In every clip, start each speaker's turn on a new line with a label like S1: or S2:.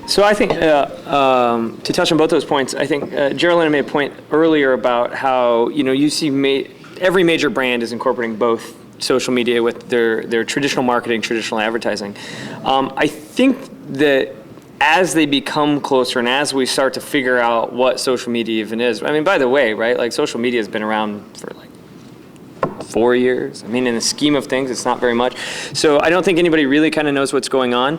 S1: So I think, to touch on both those points, I think Geraldine made a point earlier about how, you see every major brand is incorporating both social media with their traditional marketing, traditional advertising. I think that as they become closer and as we start to figure out what social media even is, I mean, by the way, right, like social media has been around for like 4 years. I mean, in the scheme of things, it's not very much. So I don't think anybody really kind of knows what's going on.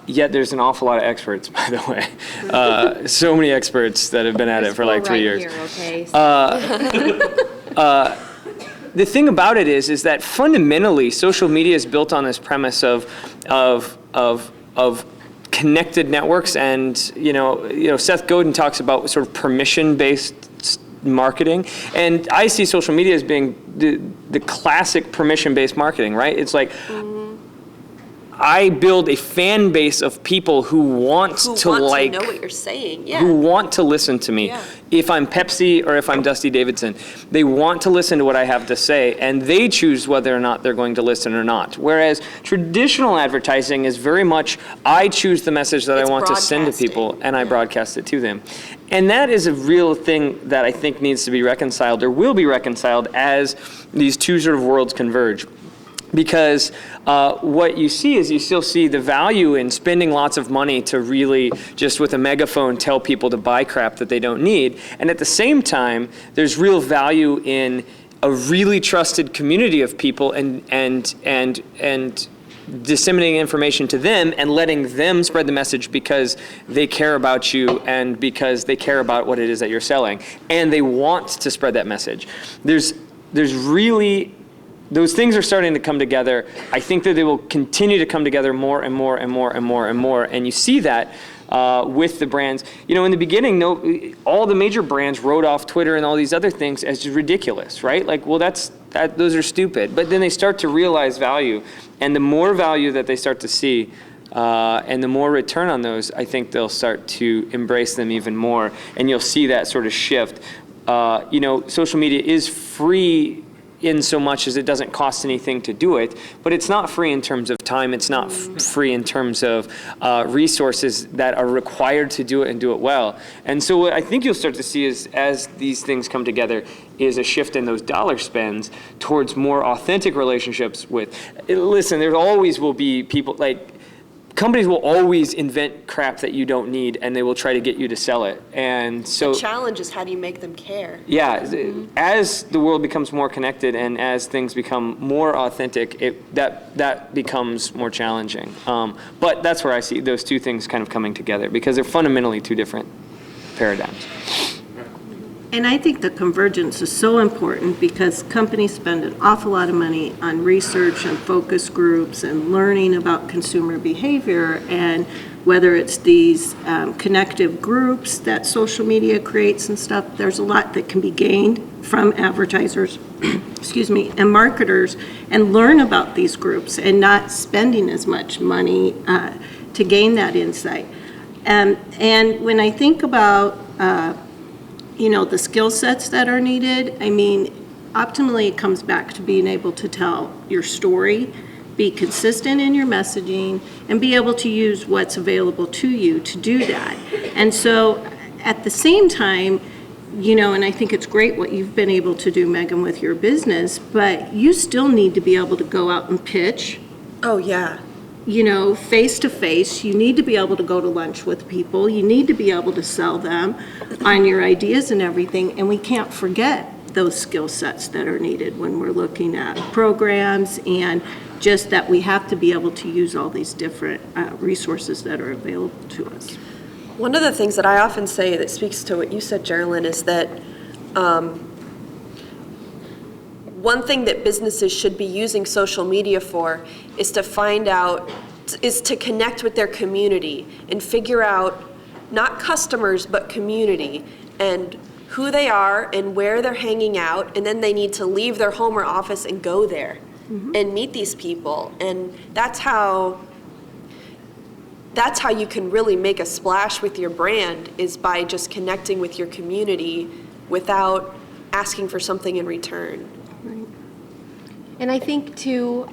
S1: Yet there's an awful lot of experts, by the way. So many experts that have been at it for like 3 years.
S2: Here, okay?
S1: The thing about it is that fundamentally, social media is built on this premise of connected networks, and Seth Godin talks about sort of permission-based marketing, and I see social media as being the classic permission-based marketing, right? It's like I build a fan base of people who want to know
S3: what you're saying,
S1: who want to listen to me.
S3: Yeah.
S1: If I'm Pepsi or if I'm Dusty Davidson, they want to listen to what I have to say, and they choose whether or not they're going to listen or not. Whereas traditional advertising is very much, I choose the message that I want to send to people, and I broadcast it to them. And that is a real thing that I think needs to be reconciled, or will be reconciled, as these two sort of worlds converge. Because what you see is you still see the value in spending lots of money to really just with a megaphone tell people to buy crap that they don't need. And at the same time, there's real value in a really trusted community of people and disseminating information to them and letting them spread the message because they care about you and because they care about what it is that you're selling. And they want to spread that message. There's really... Those things are starting to come together. I think that they will continue to come together more and more and more and more and more. And you see that with the brands. In the beginning, all the major brands wrote off Twitter and all these other things as just ridiculous, right? Like, well, those are stupid. But then they start to realize value. And the more value that they start to see, and the more return on those, I think they'll start to embrace them even more. And you'll see that sort of shift. Social media is free in so much as it doesn't cost anything to do it, but it's not free in terms of time. It's not free in terms of resources that are required to do it and do it well. And so what I think you'll start to see is, as these things come together, is a shift in those dollar spends towards more authentic relationships with, listen, there always will be people, like, companies will always invent crap that you don't need, and they will try to get you to sell it. And so
S3: the challenge is, how do you make them care?
S1: Yeah, as the world becomes more connected and as things become more authentic, that becomes more challenging. But that's where I see those two things kind of coming together, because they're fundamentally two different paradigms.
S4: And I think the convergence is so important because companies spend an awful lot of money on research and focus groups and learning about consumer behavior, and whether it's these connective groups that social media creates and stuff, there's a lot that can be gained from advertisers, and marketers, and learn about these groups and not spending as much money to gain that insight. And when I think about the skill sets that are needed, I mean, optimally it comes back to being able to tell your story, be consistent in your messaging, and be able to use what's available to you to do that. And so at the same time, and I think it's great what you've been able to do, Megan, with your business, but you still need to be able to go out and pitch.
S3: Oh, yeah.
S4: Face to face. You need to be able to go to lunch with people. You need to be able to sell them on your ideas and everything. And we can't forget those skill sets that are needed when we're looking at programs, and just that we have to be able to use all these different resources that are available to us.
S3: One of the things that I often say that speaks to what you said, Geraldine, is that one thing that businesses should be using social media for is to connect with their community and figure out not customers but community and who they are and where they're hanging out, and then they need to leave their home or office and go there and meet these people. And that's how you can really make a splash with your brand, is by just connecting with your community without asking for something in return.
S2: And I think too,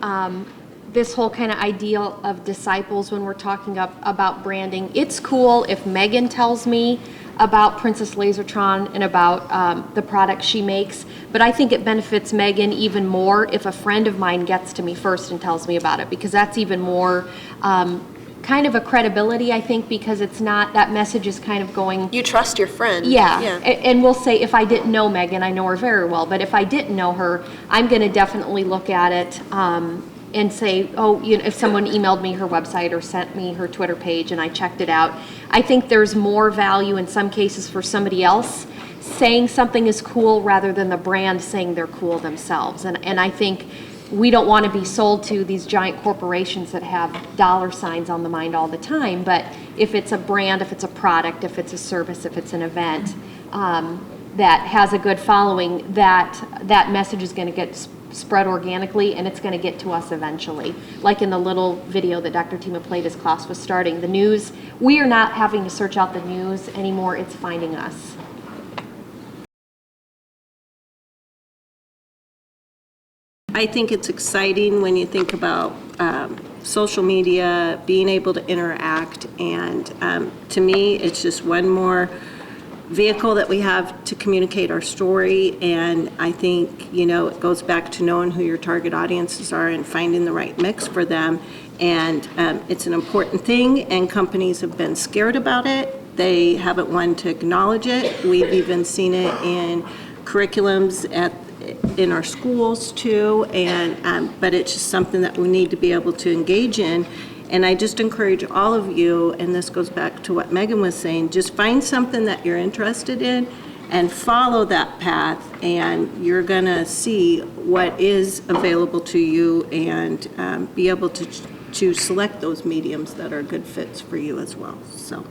S2: this whole kind of ideal of disciples when we're talking about branding. It's cool if Megan tells me about Princess Lasertron and about the products she makes, but I think it benefits Megan even more if a friend of mine gets to me first and tells me about it, because that's even more kind of a credibility, I think, because it's not, that message is kind of going.
S3: You trust your friend.
S2: Yeah, and we'll say, if I didn't know Megan, I know her very well, but if I didn't know her, I'm going to definitely look at it and say, oh, you know, if someone emailed me her website or sent me her Twitter page and I checked it out, I think there's more value in some cases for somebody else saying something is cool rather than the brand saying they're cool themselves. And I think we don't want to be sold to these giant corporations that have dollar signs on the mind all the time, but if it's a brand, if it's a product, if it's a service, if it's an event that has a good following, that message is going to get spread organically, and it's going to get to us eventually. Like in the little video that Dr. Tima played as class was starting, the news, we are not having to search out the news anymore, it's finding us.
S4: I think it's exciting when you think about social media, being able to interact, and to me, it's just one more vehicle that we have to communicate our story. And I think, you know, it goes back to knowing who your target audiences are and finding the right mix for them. And it's an important thing, and companies have been scared about it. They haven't wanted to acknowledge it. We've even seen it in curriculums in our schools too, and but it's just something that we need to be able to engage in. And I just encourage all of you, and this goes back to what Megan was saying, just find something that you're interested in and follow that path, and you're gonna see what is available to you, and be able to select those mediums that are good fits for you as well. So,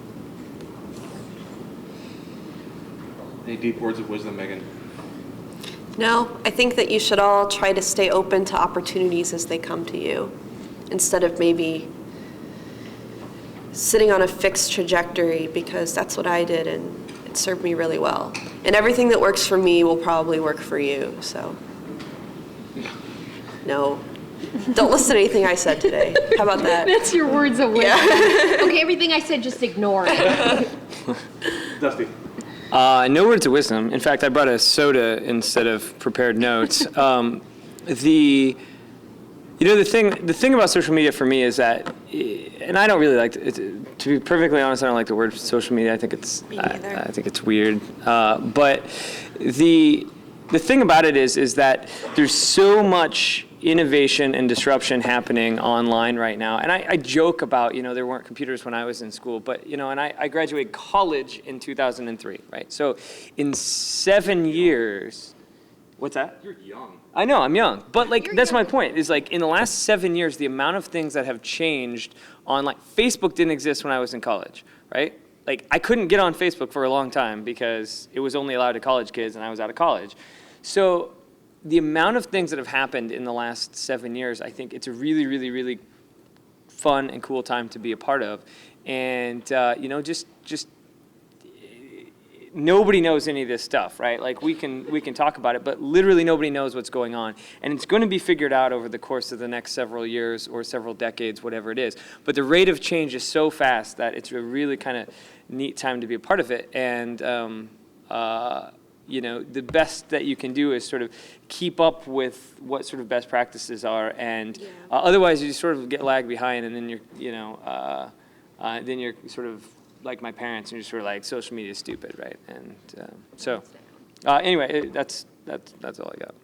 S5: Any deep words of wisdom, Megan?
S3: No, I think that you should all try to stay open to opportunities as they come to you, instead of maybe sitting on a fixed trajectory, because that's what I did and it served me really well. And everything that works for me will probably work for you, so. No, don't listen to anything I said today. How about that?
S2: That's your words of wisdom.
S3: Yeah.
S2: Okay, everything I said, just ignore it.
S5: Dusty.
S1: No words of wisdom. In fact, I brought a soda instead of prepared notes. The thing about social media for me is that, and I don't really like to be perfectly honest, I don't like the word social media. I think it's I think it's weird. But the thing about it is that there's so much innovation and disruption happening online right now. And I joke about, there weren't computers when I was in school, but, and I graduated college in 2003, right? So in 7 years, what's that?
S5: You're young.
S1: I know, I'm young. But that's my point, is in the last 7 years, the amount of things that have changed online. Facebook didn't exist when I was in college, right? I couldn't get on Facebook for a long time because it was only allowed to college kids and I was out of college. So the amount of things that have happened in the last 7 years, I think it's a really, really, really fun and cool time to be a part of. And, just nobody knows any of this stuff, right? We can talk about it, but literally nobody knows what's going on. And it's going to be figured out over the course of the next several years or several decades, whatever it is. But the rate of change is so fast that it's a really kind of neat time to be a part of it. And, the best that you can do is sort of keep up with what sort of best practices are, and otherwise you sort of get lagged behind, and then then you're sort of like my parents, and you're sort of like, social media is stupid, right? And anyway, that's all I got.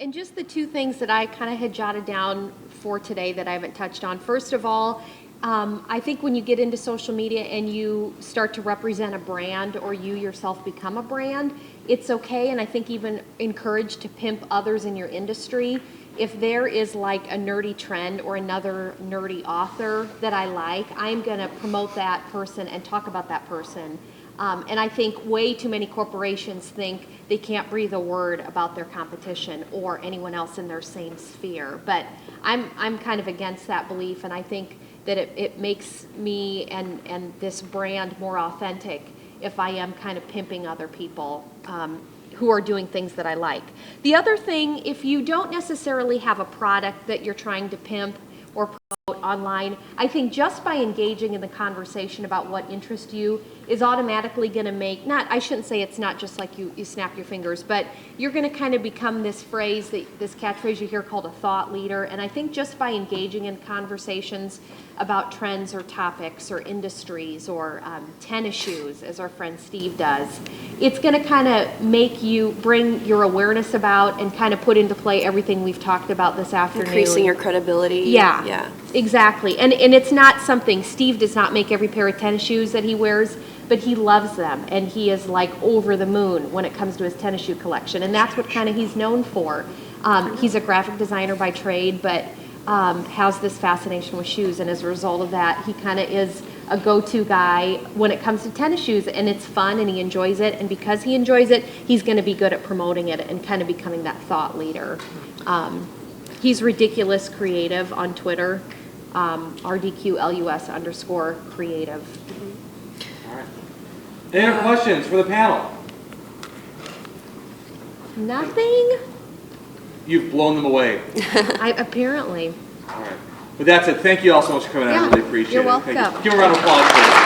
S2: And just the two things that I kind of had jotted down for today that I haven't touched on. First of all, I think when you get into social media and you start to represent a brand, or you yourself become a brand, it's okay, and I think even encouraged to pimp others in your industry. If there is a nerdy trend or another nerdy author that I like, I'm going to promote that person and talk about that person. And I think way too many corporations think they can't breathe a word about their competition or anyone else in their same sphere. But I'm kind of against that belief, and I think that it makes me and this brand more authentic if I am kind of pimping other people who are doing things that I like. The other thing, if you don't necessarily have a product that you're trying to pimp, or promote online. I think just by engaging in the conversation about what interests you is automatically going to make, I shouldn't say it's not just like you snap your fingers, but you're going to kind of become this phrase, this catchphrase you hear called a thought leader. And I think just by engaging in conversations about trends or topics or industries or tennis shoes, as our friend Steve does, it's going to kind of make you bring your awareness about and kind of put into play everything we've talked about this afternoon.
S3: Increasing your credibility.
S2: Yeah.
S3: Yeah.
S2: Exactly. And it's not something, Steve does not make every pair of tennis shoes that he wears, but he loves them. And he is like over the moon when it comes to his tennis shoe collection. And that's what kind of he's known for. He's a graphic designer by trade, but has this fascination with shoes. And as a result of that, he kind of is a go-to guy when it comes to tennis shoes. And it's fun and he enjoys it. And because he enjoys it, he's going to be good at promoting it and kind of becoming that thought leader. He's ridiculous creative on Twitter. RDQLUS_creative.
S5: All right. Any other questions for the panel?
S2: Nothing?
S5: You've blown them away.
S2: Apparently.
S5: All right. But that's it. Thank you all so much for coming out. I
S2: Yeah,
S5: really appreciate
S2: you're
S5: it. Thank you.
S2: welcome.
S5: Give a round of applause, please.